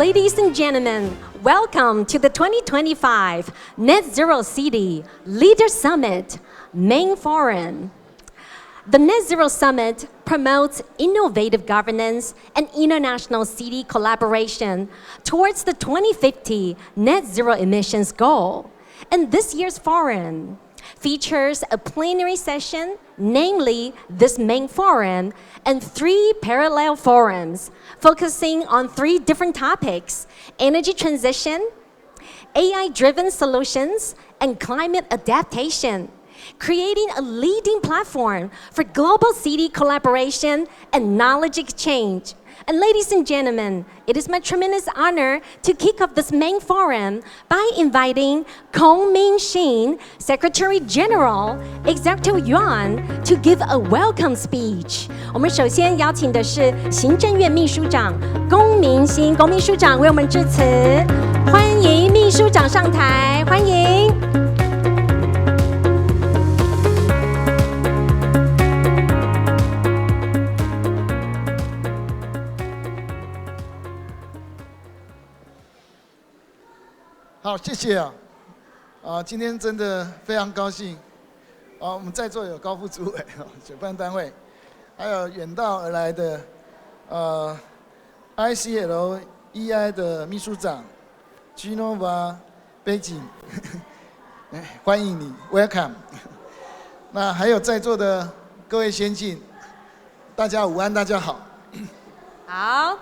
Ladies and gentlemen, welcome to the 2025 Net Zero City Leader Summit Main Forum. The Net Zero Summit promotes innovative governance and international city collaboration towards the 2050 net zero emissions goal. And this year's forum features a plenary session, namely this main forum, and 3 parallel forums focusing on 3 different topics: energy transition, AI-driven solutions, and climate adaptation, creating a leading platform for global city collaboration and knowledge exchange. And ladies and gentlemen, it is my tremendous honor to kick off this main forum by inviting Kong Min-shin, Secretary General, Executive Yuan, to give a welcome speech. 我们首先邀请的是行政院秘书长龚明鑫，龚秘书长为我们致辞，欢迎秘书长上台，欢迎。好，谢谢今天真的非常高兴我们在座有高副主委主办单位，还有远道而来的ICLEI 的秘书长 Genova 北景，欢迎你 ，Welcome。那还有在座的各位先进，大家午安，大家好。好。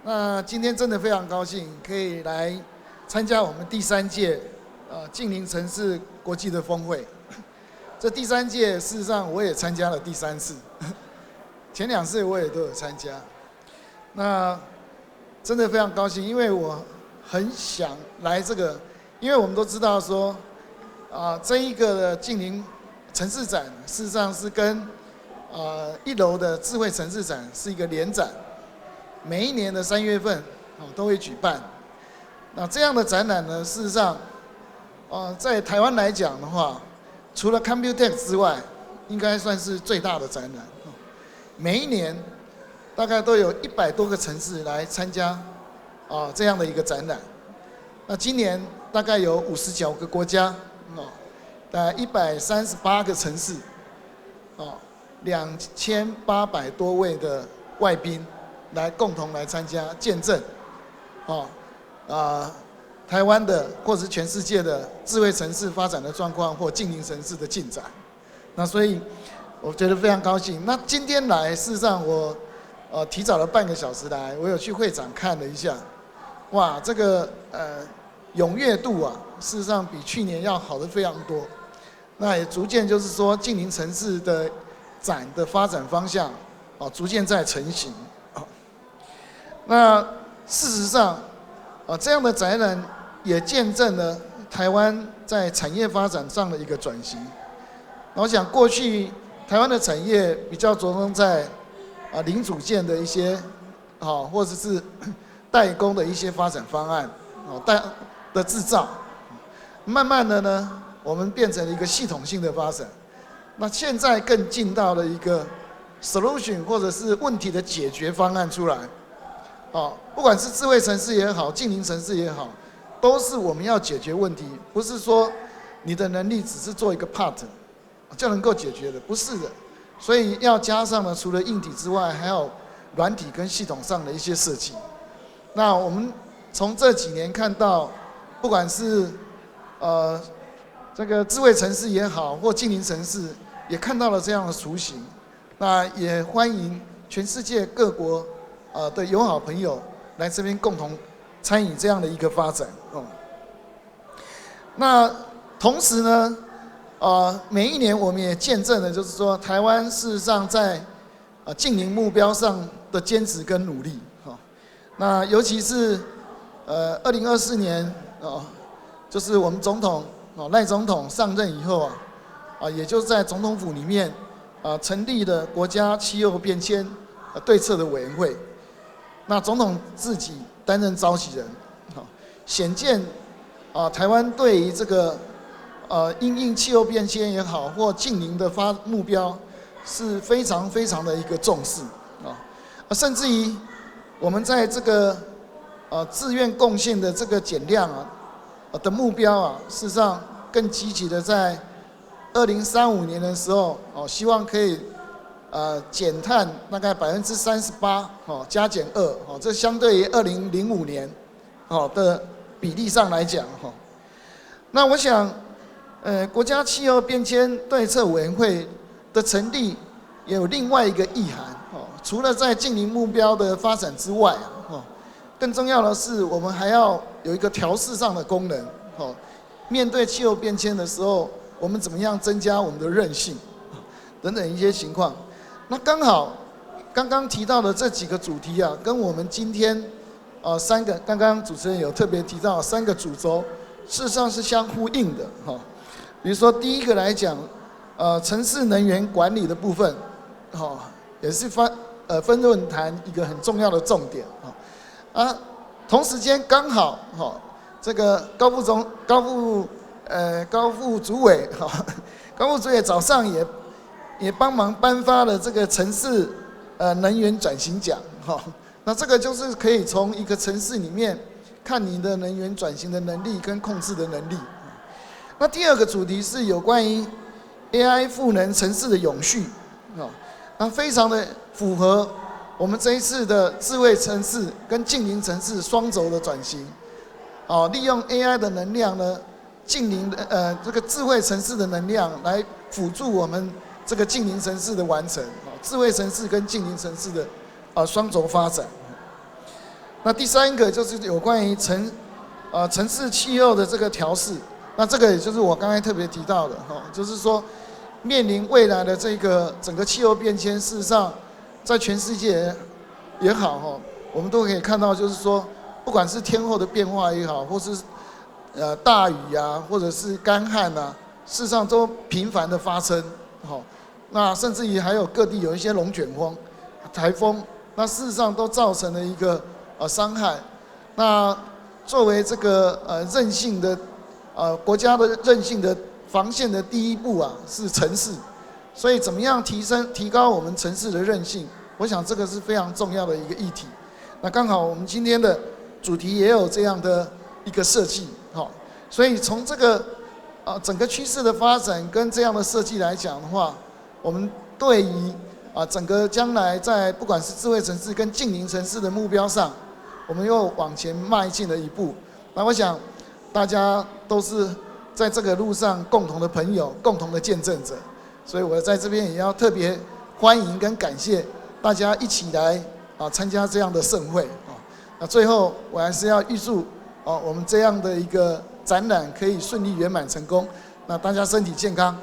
那今天真的非常高兴，可以来参加我们第3届净零城市国际的峰会。这第3届事实上我也参加了第3次，前2次我也都有参加。那真的非常高兴，因为我很想来这个，因为我们都知道说这一个的净零城市展事实上是跟1楼的智慧城市展是一个联展，每一年的3月份都会举办。那这样的展览呢，事实上，在台湾来讲的话，除了 Computex 之外，应该算是最大的展览。每一年大概都有100多个城市来参加这样的一个展览。那今年大概有59个国家，大概138个城市，2800多位的外宾来共同来参加见证，台湾的或是全世界的智慧城市发展的状况或净零城市的进展，那所以我觉得非常高兴。那今天来，事实上我提早了半个小时来，我有去会场看了一下，哇，这个踊跃度事实上比去年要好的非常多。那也逐渐就是说净零城市的展的发展方向逐渐在成型。那事实上这样的展览也见证了台湾在产业发展上的一个转型。我想过去台湾的产业比较着重在零组件的一些或者是代工的一些发展方案的制造，慢慢的呢，我们变成了一个系统性的发展。那现在更进到了一个 solution 或者是问题的解决方案出来。不管是智慧城市也好，净零城市也好，都是我们要解决问题，不是说你的能力只是做一个 part 就能够解决的，不是的。所以要加上呢，除了硬体之外，还有软体跟系统上的一些设计。那我们从这几年看到，不管是这个智慧城市也好，或净零城市，也看到了这样的雏形。那也欢迎全世界各国的友好朋友来这边共同参与这样的一个发展。那同时呢，每一年我们也见证了，就是说台湾事实上在净零目标上的坚持跟努力。那尤其是2024年就是我们总统赖总统上任以后也就是在总统府里面成立了国家气候变迁对策的委员会。那总统自己担任召集人，显见台湾对于这个因应气候变迁也好，或净零的目标是非常非常的一个重视甚至于我们在这个自愿贡献的这个减量的目标事实上更积极的在2035年的时候希望可以减碳大概38%加减2这相对于2005年的比例上来讲那我想国家气候变迁对策委员会的成立也有另外一个意涵除了在净零目标的发展之外更重要的是我们还要有一个调试上的功能面对气候变迁的时候我们怎么样增加我们的韧性等等一些情况那刚好刚刚提到的这几个主题跟我们今天3个刚刚主持人有特别提到3个主轴事实上是相呼应的比如说第一个来讲城市能源管理的部分也是分论坛一个很重要的重点同时间刚好这个高副主委早上也帮忙颁发了这个城市能源转型奖那这个就是可以从一个城市里面看你的能源转型的能力跟控制的能力那第二个主题是有关于 AI 赋能城市的永续那非常的符合我们这一次的智慧城市跟净零城市双轴的转型利用 AI 的能量呢净零这个智慧城市的能量来辅助我们这个净零城市的完成智慧城市跟净零城市的双轴发展那第3个就是有关于城市气候的这个调试那这个也就是我刚才特别提到的就是说面临未来的这个整个气候变迁事实上在全世界也好我们都可以看到就是说不管是天候的变化也好或是大雨或者是干旱事实上都频繁的发生那甚至于还有各地有一些龙卷风台风那事实上都造成了一个伤害那作为这个韧性的国家的韧性的防线的第一步是城市所以怎么样提高我们城市的韧性我想这个是非常重要的一个议题那刚好我们今天的主题也有这样的一个设计所以从这个整个趋势的发展跟这样的设计来讲的话我们对于整个将来在不管是智慧城市跟净零城市的目标上我们又往前迈进了一步那我想大家都是在这个路上共同的朋友共同的见证者所以我在这边也要特别欢迎跟感谢大家一起来参加这样的盛会那最后我还是要预祝我们这样的一个展览可以顺利圆满成功那大家身体健康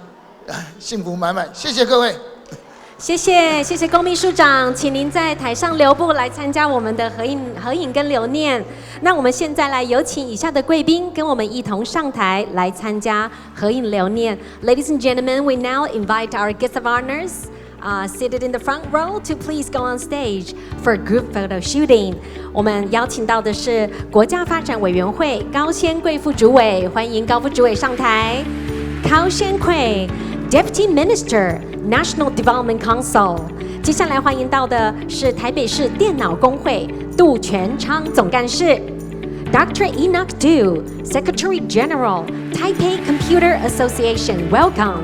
幸福满满谢谢各位谢谢龚秘书长，请您在台上留步来参加我们的合影跟留念。那我们现在来有请以下的贵宾跟我们一同上台来参加合影留念。Ladies and gentlemen, we now invite our guests of honors seated in the front row to please go on stage for group photo shooting. 我们邀请到的是国家发展委员会高仙贵副主委，欢迎高副主委上台。高仙贵 Deputy Minister。National Development Council， 接下来欢迎到的是台北市电脑工会杜全昌总干事 ，Dr. Enoch Du, Secretary General, Taipei Computer Association, welcome。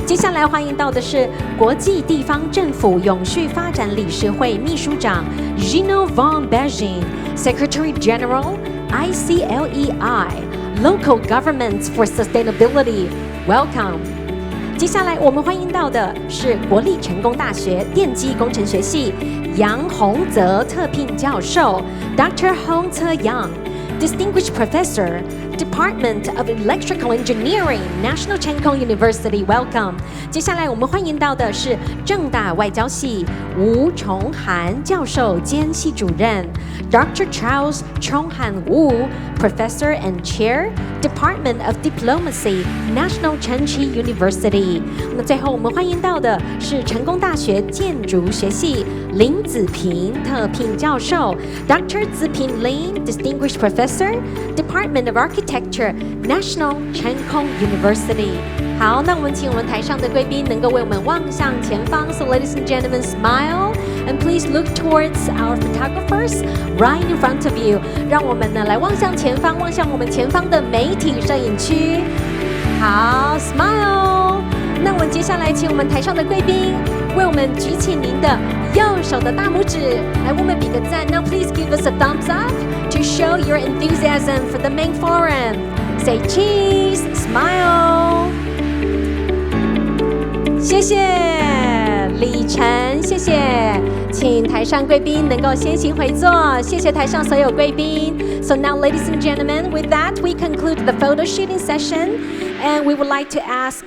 接下来欢迎到的是国际地方政府永续发展理事会秘书长 Gino von Bergin, Secretary General, ICLEI, Local Governments for Sustainability, welcome。接下来我们欢迎到的是国立成功大学电机工程学系杨洪泽特聘教授 Dr. Hong Te Yang, Distinguished Professor, Department of Electrical Engineering, National Cheng Kung University, welcome. 接下来我们欢迎到的是政大外交系吴崇涵教授兼系主任 Dr. Charles Chonghan Wu, Professor and Chair, Department of Diplomacy, National Cheng Chi University. 那最后我们欢迎到的是成功大学建筑学系林子平特聘教授 Dr. 子平林 Distinguished Professor, Department of Architecture, National Cheng Kung University. 好，那我们请我们台上的贵宾能够为我们望向前方。So ladies and gentlemen, smile and please look towards our photographers right in front of you. 让我们呢来望向前方，望向我们前方的媒体摄影区。好 ，smile。那我们接下来请我们台上的贵宾为我们举起您的右手的大拇指，来为我们比个赞。Now please give us a thumbs up to show your enthusiasm for the main forum. Say cheese, smile. 谢谢李晨，谢谢，请台上贵宾能够先行回座，谢谢台上所有贵宾。So now, ladies and gentlemen, with that, we conclude the photo shooting session, and we would like to ask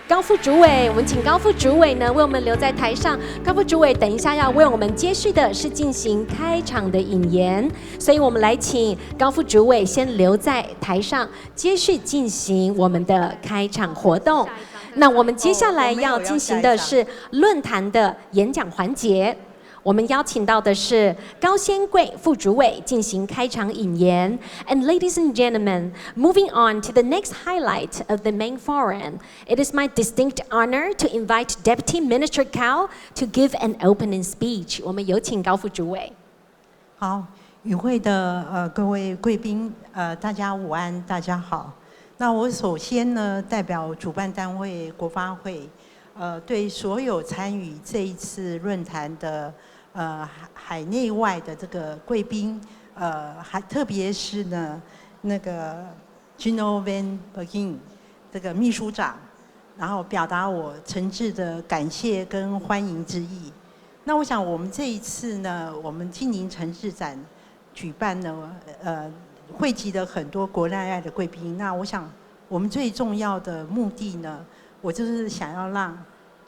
高副主委，我们请高副主委呢为我们留在台上。高副主委等一下要为我们接续的是进行开场的引言，所以我们来请高副主委先留在台上，接续进行我们的开场活动。那我们接下来要进行的是论坛的演讲环节，我们邀请到的是高仙贵副主委进行开场引言。And ladies and gentlemen, moving on to the next highlight of the main forum, it is my distinct honor to invite Deputy Minister Cao to give an opening speech. 我们有请高副主委。好，与会的各位贵宾，大家午安，大家好。那我首先呢，代表主办单位国发会，对所有参与这一次论坛的海内外的这个贵宾，还特别是呢那个 Gino Van Begin 这个秘书长，然后表达我诚挚的感谢跟欢迎之意。那我想我们这一次呢，我们净零城市展举办呢，汇集了很多国内外的贵宾。那我想，我们最重要的目的呢，我就是想要让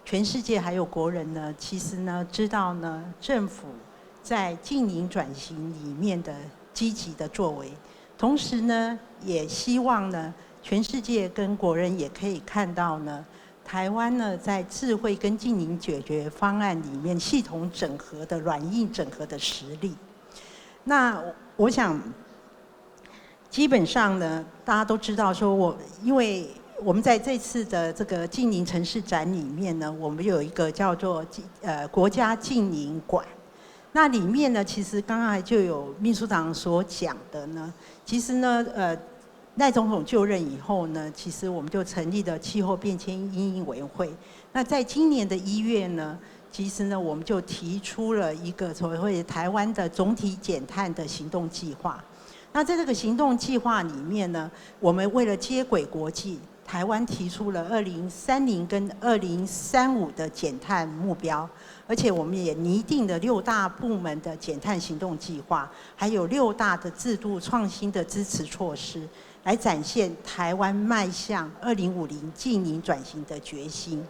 全世界还有国人呢，其实呢知道呢，政府在净零转型里面的积极的作为，同时呢，也希望呢，全世界跟国人也可以看到呢，台湾呢在智慧跟净零解决方案里面系统整合的软硬整合的实力。那我想。基本上呢，大家都知道说因为我们在这次的这个净零城市展里面呢，我们有一个叫做国家净零馆。那里面呢，其实刚才就有秘书长所讲的呢，其实呢，赖总统就任以后呢，其实我们就成立了气候变迁因应委员会。那在今年的1月呢，其实呢，我们就提出了一个所谓台湾的总体减碳的行动计划。那在这个行动计划里面呢，我们为了接轨国际，台湾提出了2030跟2035的减碳目标，而且我们也拟定了6大部门的减碳行动计划，还有6大的制度创新的支持措施，来展现台湾迈向2050净零转型的决心。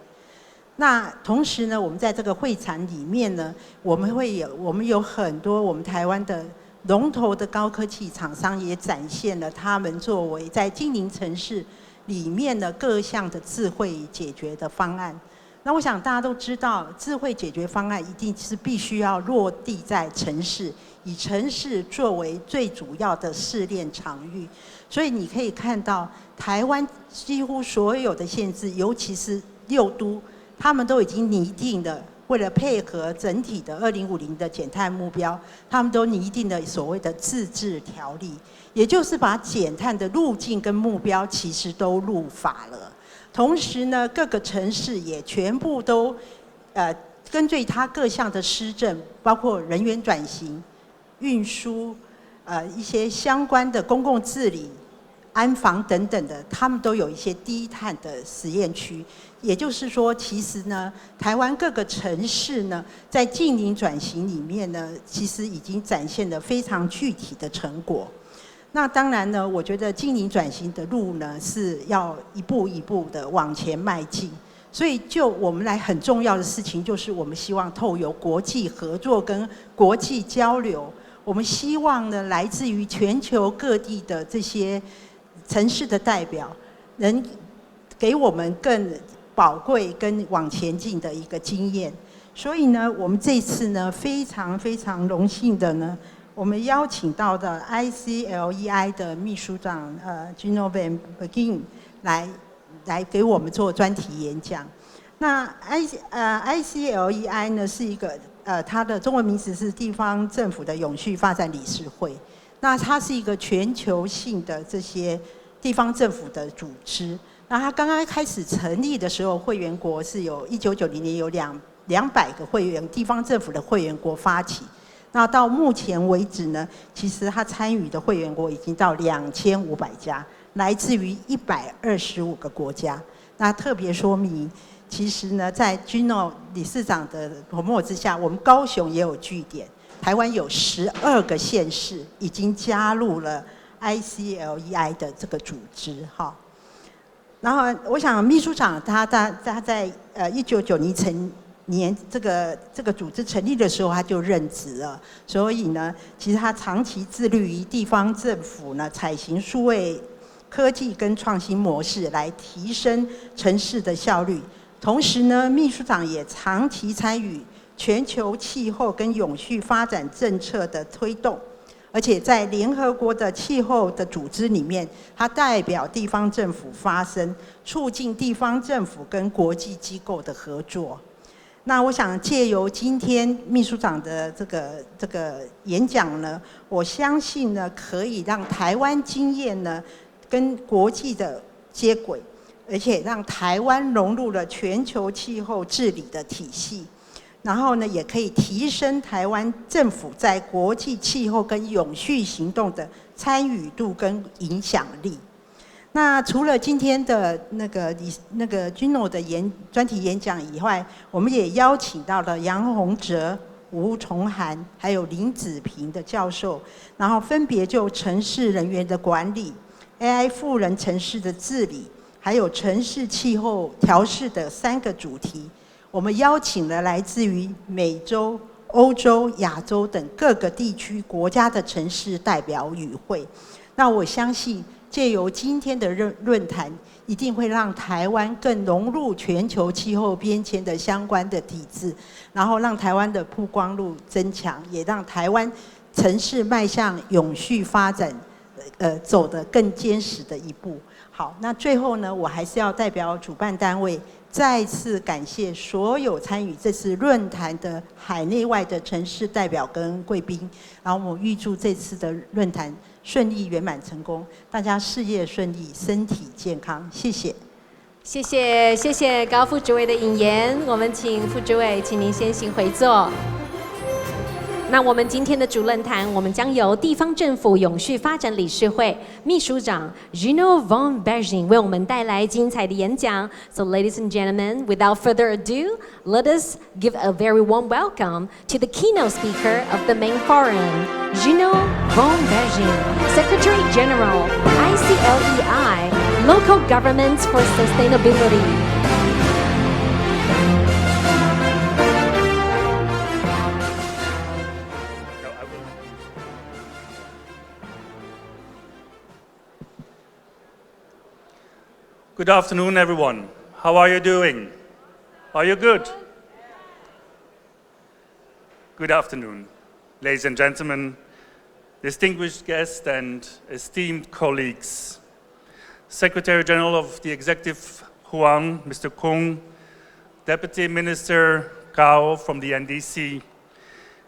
那同时呢，我们在这个会场里面呢，我们有很多我们台湾的龙头的高科技厂商也展现了他们作为在净零城市里面的各项的智慧解决的方案。那我想大家都知道，智慧解决方案一定是必须要落地在城市，以城市作为最主要的试炼场域。所以你可以看到，台湾几乎所有的县市，尤其是6都，他们都已经拟定了。为了配合整体的2050的减碳目标，他们都拟定了所谓的自治条例，也就是把减碳的路径跟目标其实都入法了。同时呢，各个城市也全部都根据它各项的施政，包括人员转型、运输、一些相关的公共治理、安防等等的，他们都有一些低碳的实验区。也就是说，其实呢，台湾各个城市呢，在净零转型里面呢，其实已经展现了非常具体的成果。那当然呢，我觉得净零转型的路呢，是要一步一步的往前迈进。所以，就我们来很重要的事情，就是我们希望透由国际合作跟国际交流，我们希望呢，来自于全球各地的这些城市的代表，能给我们更宝贵跟往前进的一个经验。所以呢，我们这次呢非常非常荣幸的呢，我们邀请到的 ICLEI 的秘书长Gino Van Begin 来给我们做专题演讲。那ICLEI 呢是一个它的中文名字是地方政府的永续发展理事会。那它是一个全球性的这些地方政府的组织。那它刚刚开始成立的时候，会员国是有1990年有200个会员地方政府的会员国发起。那到目前为止呢，其实它参与的会员国已经到2500家，来自于125个国家。那特别说明，其实呢，在 Gino 理事长的捧墨之下，我们高雄也有据点，台湾有12个县市已经加入了 ICLEI 的这个组织哈。然后我想秘书长他在1990年这个组织成立的时候他就任职了，所以呢，其实他长期致力于地方政府呢采行数位科技跟创新模式来提升城市的效率。同时呢，秘书长也长期参与全球气候跟永续发展政策的推动。而且在联合国的气候的组织里面，他代表地方政府发声，促进地方政府跟国际机构的合作。那我想借由今天秘书长的这个演讲呢，我相信呢可以让台湾经验呢跟国际的接轨，而且让台湾融入了全球气候治理的体系。然后呢，也可以提升台湾政府在国际气候跟永续行动的参与度跟影响力。那除了今天的那个 Gino 的专题演讲以外，我们也邀请到了杨宏哲、吴崇涵还有林子平的教授，然后分别就城市人员的管理、AI 富人城市的治理，还有城市气候调试的3个主题。我们邀请了来自于美洲、欧洲、亚洲等各个地区国家的城市代表与会。那我相信，借由今天的论坛，一定会让台湾更融入全球气候变迁的相关的体制，然后让台湾的曝光度增强，也让台湾城市迈向永续发展，走得更坚实的一步。好，那最后呢，我还是要代表主办单位再次感谢所有参与这次论坛的海内外的城市代表跟贵宾，然后我预祝这次的论坛顺利圆满成功，大家事业顺利，身体健康，谢谢。谢谢高副主委的引言，我们请副主委，请您先行回座。那我们今天的主论坛，我们将由地方政府永续发展理事会秘书长 Gino von Bergin 为我们带来精彩的演讲。So, ladies and gentlemen, without further ado, let us give a very warm welcome to the keynote speaker of the main forum, Gino von Bergin, Secretary General, ICLEI, Local Governments for Sustainability. Good afternoon, everyone. How are you doing? Are you good? Good afternoon, ladies and gentlemen, distinguished guests and esteemed colleagues. Secretary General of the Executive Huang, Mr. Kung, Deputy Minister Gao from the NDC.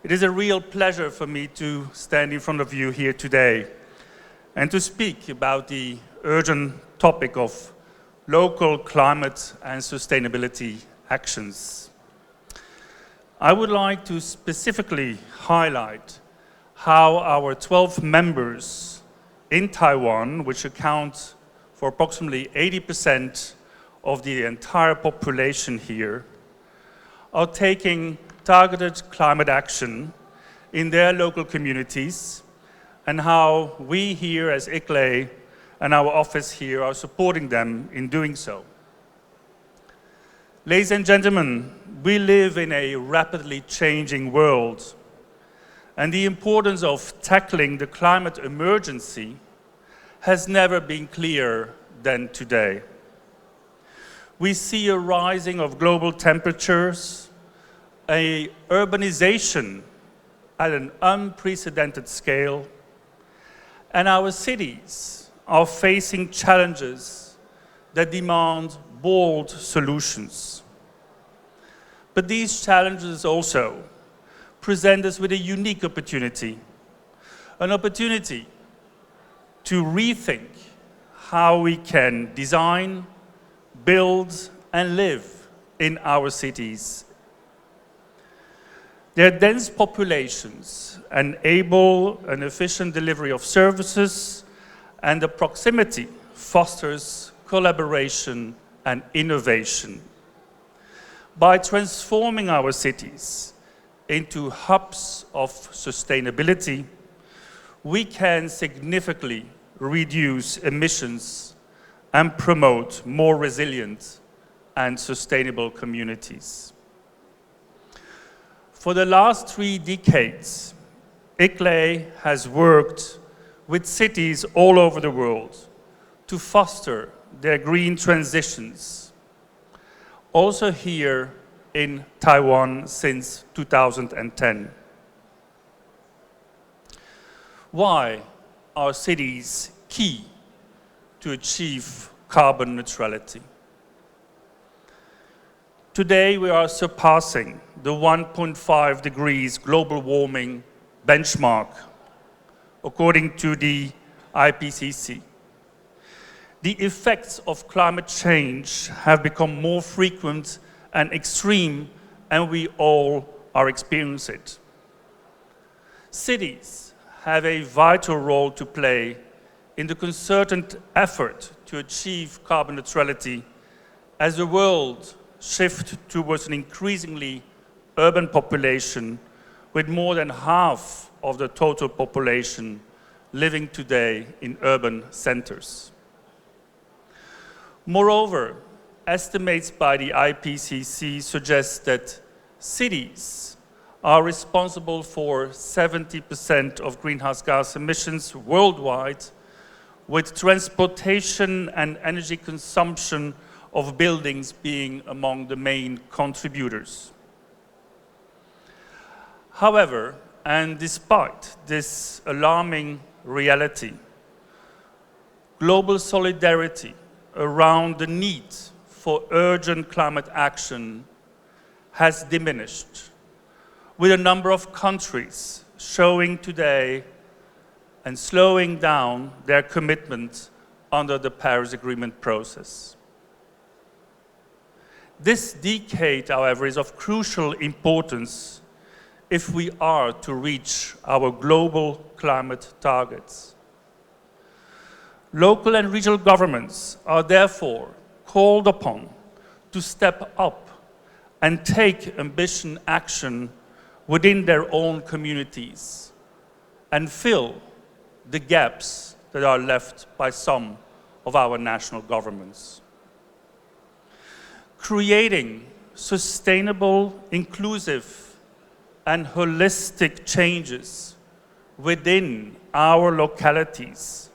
It is a real pleasure for me to stand in front of you here today and to speak about the urgent topic of local climate and sustainability actions. I would like to specifically highlight how our 12 members in Taiwan, which account for approximately 80% of the entire population here, are taking targeted climate action in their local communities, and how we here as ICLEI and our office here are supporting them in doing so. Ladies and gentlemen, we live in a rapidly changing world, and the importance of tackling the climate emergency has never been clearer than today. We see a rising of global temperatures, a urbanization at an unprecedented scale, and our cities are facing challenges that demand bold solutions. But these challenges also present us with a unique opportunity, an opportunity to rethink how we can design, build, and live in our cities. Their dense populations enable an efficient delivery of services, and the proximity fosters collaboration and innovation. By transforming our cities into hubs of sustainability, we can significantly reduce emissions and promote more resilient and sustainable communities. For the last 3 decades, ICLEI has worked with cities all over the world to foster their green transitions, also here in Taiwan since 2010. Why are cities key to achieve carbon neutrality? Today, we are surpassing the 1.5 degrees global warming benchmark, according to the IPCC. The effects of climate change have become more frequent and extreme, and we all are experiencing it. Cities have a vital role to play in the concerted effort to achieve carbon neutrality as the world shifts towards an increasingly urban population, with more than half of the total population living today in urban centers. Moreover, estimates by the IPCC suggest that cities are responsible for 70% of greenhouse gas emissions worldwide, with transportation and energy consumption of buildings being among the main contributors. However, and despite this alarming reality, global solidarity around the need for urgent climate action has diminished, with a number of countries showing today and slowing down their commitment under the Paris Agreement process. This decade, however, is of crucial importance if we are to reach our global climate targets. Local and regional governments are therefore called upon to step up and take ambitious action within their own communities and fill the gaps that are left by some of our national governments. Creating sustainable, inclusive, and holistic changes within our localities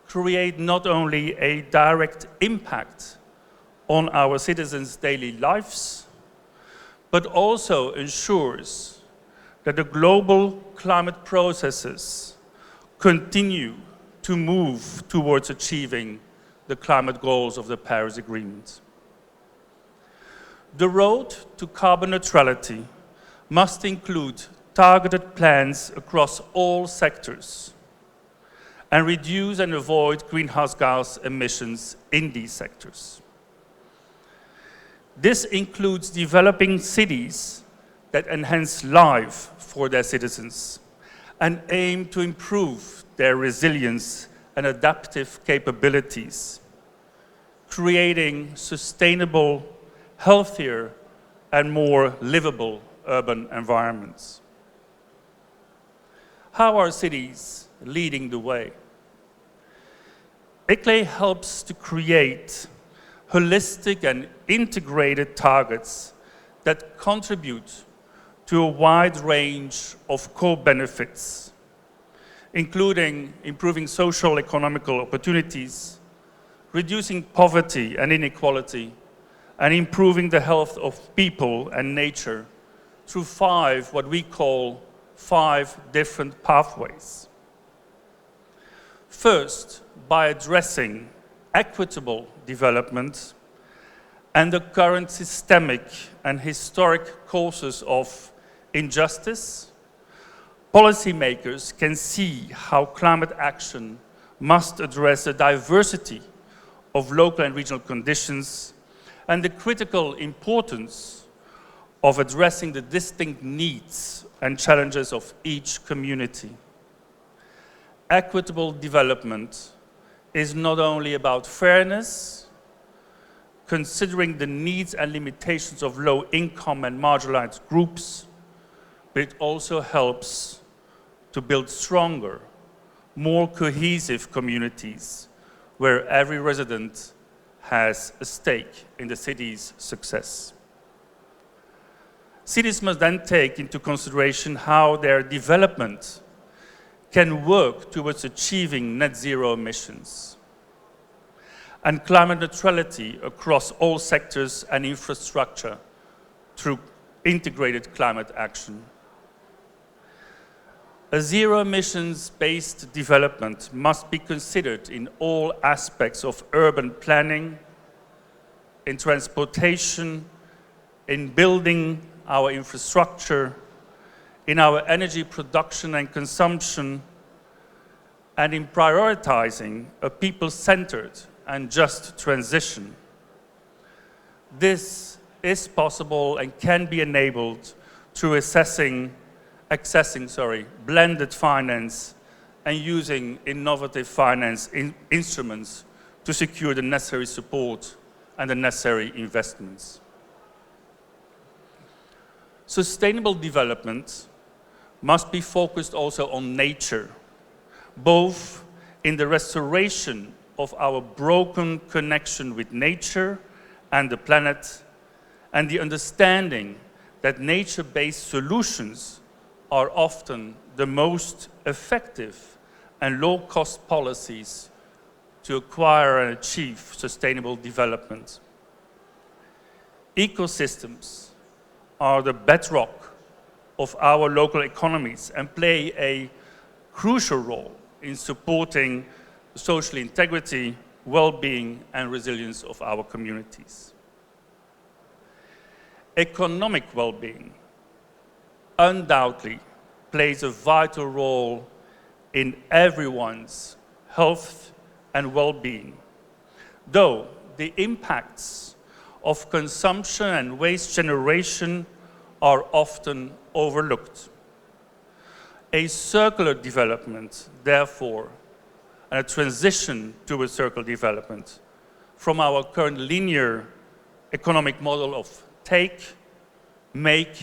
create not only a direct impact on our citizens' daily lives, but also ensures that the global climate processes continue to move towards achieving the climate goals of the Paris Agreement. The road to carbon neutrality must include targeted plans across all sectors and reduce and avoid greenhouse gas emissions in these sectors. This includes developing cities that enhance life for their citizens and aim to improve their resilience and adaptive capabilities, creating sustainable, healthier, and more livable urban environments. How are cities leading the way? ICLEI helps to create holistic and integrated targets that contribute to a wide range of co-benefits, including improving social economical opportunities, reducing poverty and inequality, and improving the health of people and nature through what we call five different pathways. First, by addressing equitable development, and the current systemic and historic causes of injustice, policymakers can see how climate action must address the diversity of local and regional conditions and the critical importance of addressing the distinct needs and challenges of each community. Equitable development is not only about fairness, considering the needs and limitations of low-income and marginalized groups, but it also helps to build stronger, more cohesive communities where every resident has a stake in the city's success. Cities must then take into consideration how their development can work towards achieving net zero emissions and climate neutrality across all sectors and infrastructure through integrated climate action. A zero emissions-based development must be considered in all aspects of urban planning, in transportation, in building our infrastructure, in our energy production and consumption, and in prioritizing a people-centered and just transition. This is possible and can be enabled through accessing blended finance and using innovative finance instruments to secure the necessary support and the necessary investments. Sustainable development must be focused also on nature, both in the restoration of our broken connection with nature and the planet, and the understanding that nature-based solutions are often the most effective and low-cost policies to acquire and achieve sustainable development. Ecosystems are the bedrock of our local economies and play a crucial role in supporting social integrity, well-being, and resilience of our communities. Economic well-being undoubtedly plays a vital role in everyone's health and well-being, though the impacts of consumption and waste generation are often overlooked. A circular development, therefore, and a transition to a circular development from our current linear economic model of take, make,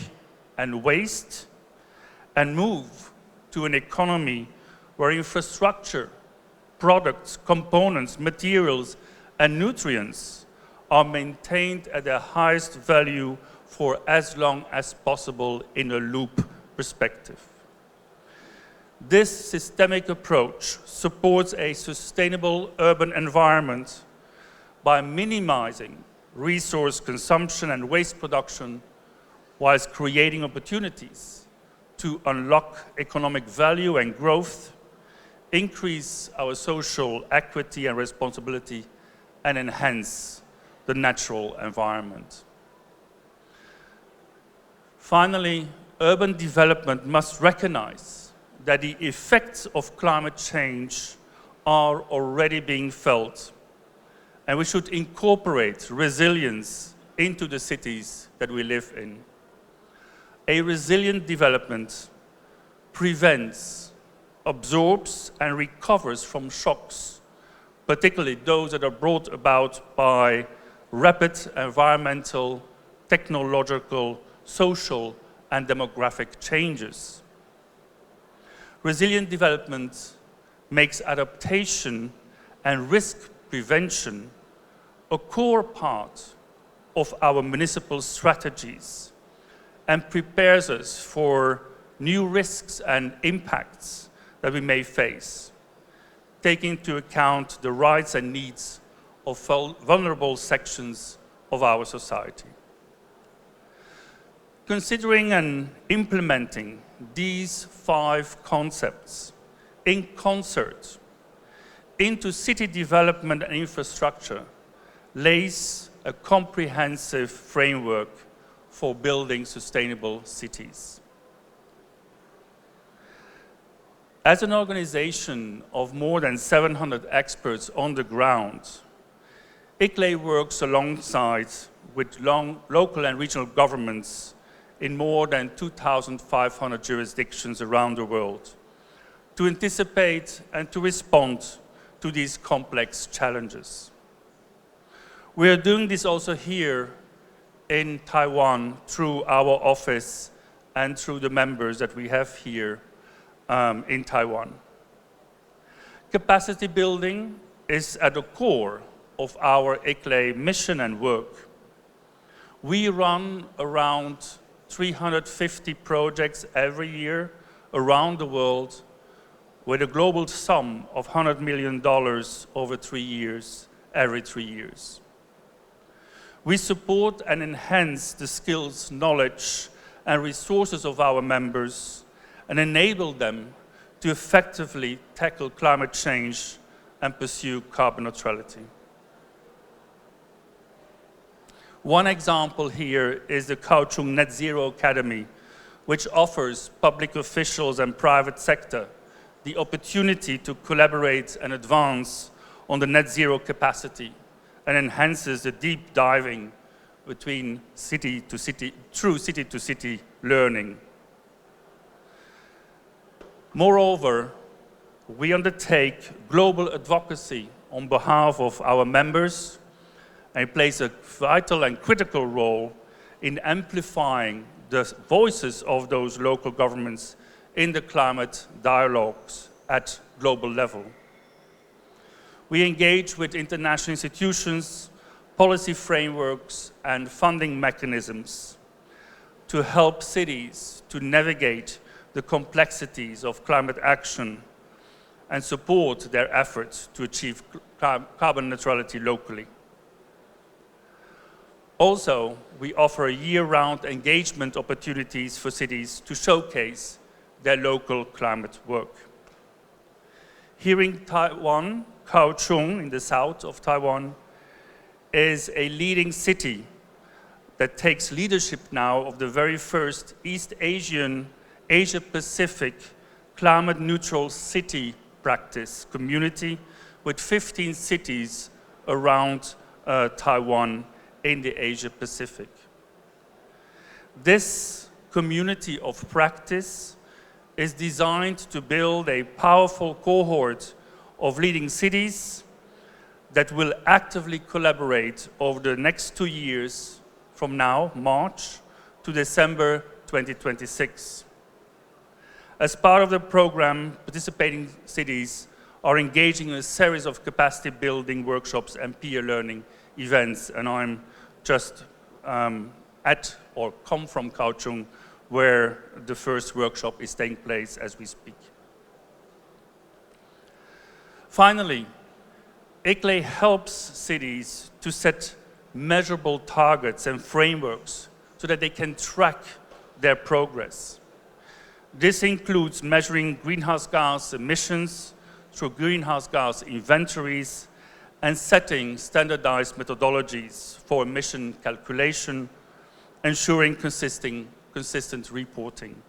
and waste, and move to an economy where infrastructure, products, components, materials, and nutrients are maintained at their highest value for as long as possible in a loop perspective. This systemic approach supports a sustainable urban environment by minimizing resource consumption and waste production, whilst creating opportunities to unlock economic value and growth, increase our social equity and responsibility, and enhance the natural environment. Finally, urban development must recognize that the effects of climate change are already being felt, and we should incorporate resilience into the cities that we live in. A resilient development prevents, absorbs, and recovers from shocks, particularly those that are brought about by rapid environmental, technological, social, and demographic changes. Resilient development makes adaptation and risk prevention a core part of our municipal strategies and prepares us for new risks and impacts that we may face, taking into account the rights and needs of vulnerable sections of our society. Considering and implementing these 5 concepts in concert into city development and infrastructure lays a comprehensive framework for building sustainable cities. As an organization of more than 700 experts on the ground, ICLEI works alongside with local and regional governments in more than 2,500 jurisdictions around the world to anticipate and to respond to these complex challenges. We are doing this also here in Taiwan through our office and through the members that we have here in Taiwan. Capacity building is at the core of our ICLEI mission and work. We run around 350 projects every year around the world with a global sum of $100 million over 3 years, every 3 years. We support and enhance the skills, knowledge, and resources of our members and enable them to effectively tackle climate change and pursue carbon neutrality. One example here is the Kaohsiung Net Zero Academy, which offers public officials and private sector the opportunity to collaborate and advance on the net zero capacity and enhances the deep diving between city to city, through city to city learning. Moreover, we undertake global advocacy on behalf of our members and plays a vital and critical role in amplifying the voices of those local governments in the climate dialogues at global level. We engage with international institutions, policy frameworks, and funding mechanisms to help cities to navigate the complexities of climate action and support their efforts to achieve carbon neutrality locally. Also, we offer year-round engagement opportunities for cities to showcase their local climate work. Here in Taiwan, Kaohsiung, in the south of Taiwan, is a leading city that takes leadership now of the very first East Asian, Asia-Pacific climate-neutral city practice community with 15 cities around Taiwan in the Asia-Pacific. This community of practice is designed to build a powerful cohort of leading cities that will actively collaborate over the next 2 years from now, March, to December 2026. As part of the program, participating cities are engaging in a series of capacity building workshops and peer learning events, and I'm just at or come from Kaohsiung, where the first workshop is taking place as we speak. Finally, ICLEI helps cities to set measurable targets and frameworks so that they can track their progress. This includes measuring greenhouse gas emissions through greenhouse gas inventories and setting standardized methodologies for emission calculation, ensuring consistent reporting.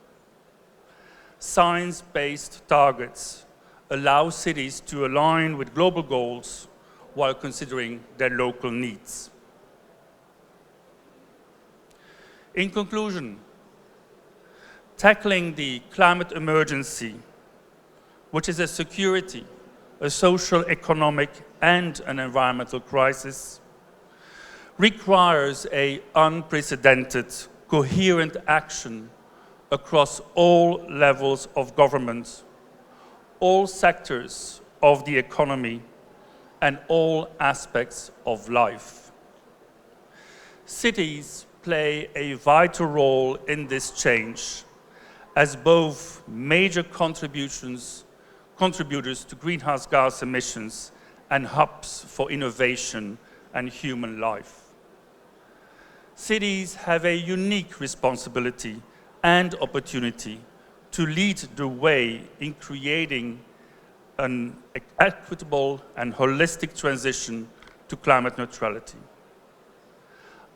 Science-based targets allow cities to align with global goals while considering their local needs. In conclusion, tackling the climate emergency, which is a security, a social, economic, and an environmental crisis, requires an unprecedented, coherent action across all levels of government, all sectors of the economy, and all aspects of life. Cities play a vital role in this change as both major contributors to greenhouse gas emissions and hubs for innovation and human life. Cities have a unique responsibility and opportunity to lead the way in creating an equitable and holistic transition to climate neutrality.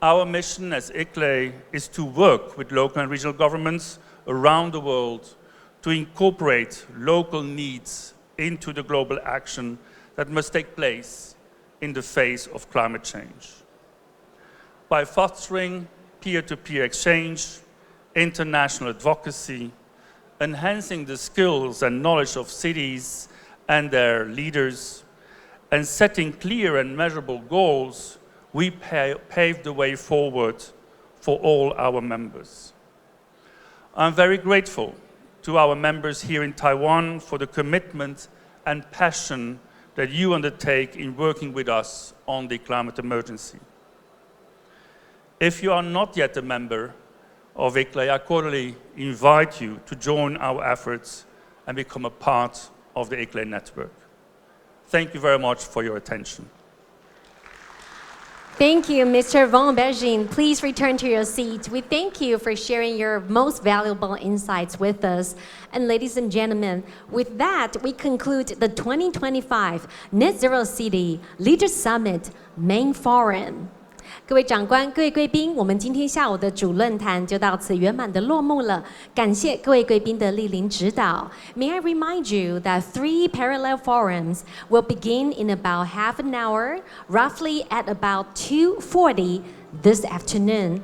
Our mission as ICLEI is to work with local and regional governments around the world to incorporate local needs into the global action that must take place in the face of climate change. By fostering peer-to-peer exchange, international advocacy, enhancing the skills and knowledge of cities and their leaders, and setting clear and measurable goals, we pave the way forward for all our members. I'm very grateful to our members here in Taiwan for the commitment and passion that you undertake in working with us on the climate emergency. If you are not yet a member of ICLEI, I cordially invite you to join our efforts and become a part of the ICLEI network. Thank you very much for your attention. Thank you, Mr. Van Bergin. Please return to your seat. We thank you for sharing your most valuable insights with us. And ladies and gentlemen, with that, we conclude the 2025 Net Zero City Leaders Summit Main Forum. 各位长官、各位贵宾，我们今天下午的主论坛就到此圆满的落幕了。感谢各位贵宾的莅临指导。May I remind you that 3 parallel forums will begin in about half an hour, roughly at about 2:40 this afternoon,